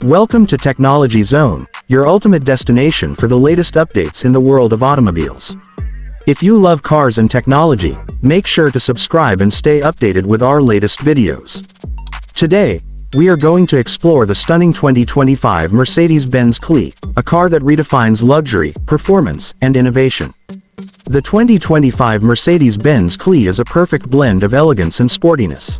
Welcome to Technology Zone, your ultimate destination for the latest updates in the world of automobiles. If you love cars and technology, make sure to subscribe and stay updated with our latest videos. Today, we are going to explore the stunning 2025 Mercedes-Benz CLE, a car that redefines luxury, performance, and innovation. The 2025 Mercedes-Benz CLE is a perfect blend of elegance and sportiness.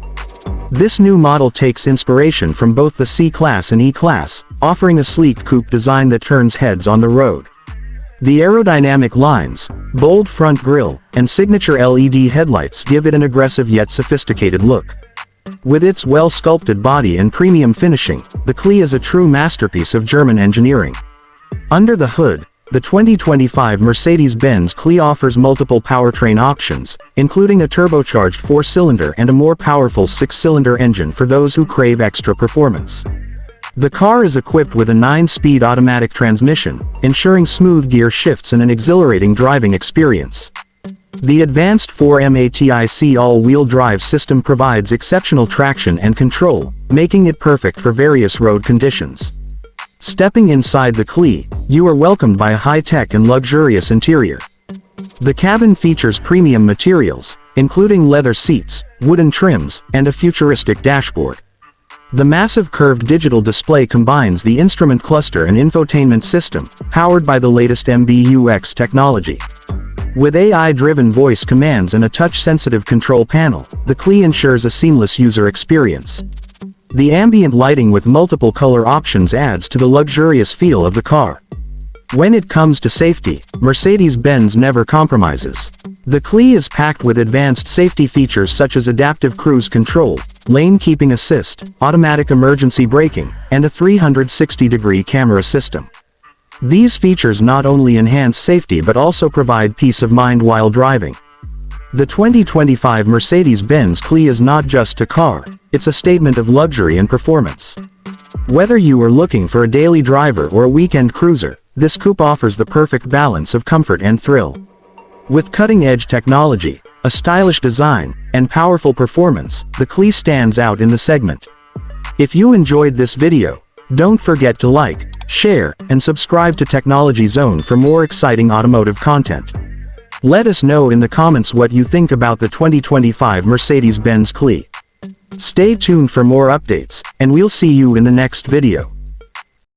This new model takes inspiration from both the C-Class and E-Class, offering a sleek coupe design that turns heads on the road. The aerodynamic lines, bold front grille, and signature LED headlights give it an aggressive yet sophisticated look. With its well-sculpted body and premium finishing, the CLE is a true masterpiece of German engineering. Under the hood, the 2025 Mercedes-Benz CLE offers multiple powertrain options, including a turbocharged 4-cylinder and a more powerful 6-cylinder engine for those who crave extra performance. The car is equipped with a 9-speed automatic transmission, ensuring smooth gear shifts and an exhilarating driving experience. The advanced 4MATIC all-wheel drive system provides exceptional traction and control, making it perfect for various road conditions. Stepping inside the CLE, you are welcomed by a high-tech and luxurious interior. The cabin features premium materials, including leather seats, wooden trims, and a futuristic dashboard. The massive curved digital display combines the instrument cluster and infotainment system, powered by the latest MBUX technology. With AI-driven voice commands and a touch-sensitive control panel, the CLE ensures a seamless user experience. The ambient lighting with multiple color options adds to the luxurious feel of the car. When it comes to safety, Mercedes-Benz never compromises. The CLE is packed with advanced safety features such as adaptive cruise control, lane keeping assist, automatic emergency braking, and a 360-degree camera system. These features not only enhance safety but also provide peace of mind while driving. The 2025 Mercedes-Benz CLE is not just a car, it's a statement of luxury and performance. Whether you are looking for a daily driver or a weekend cruiser, this coupe offers the perfect balance of comfort and thrill. With cutting-edge technology, a stylish design, and powerful performance, the CLE stands out in the segment. If you enjoyed this video, don't forget to like, share, and subscribe to Technology Zone for more exciting automotive content. Let us know in the comments what you think about the 2025 Mercedes-Benz CLE. Stay tuned for more updates, and we'll see you in the next video.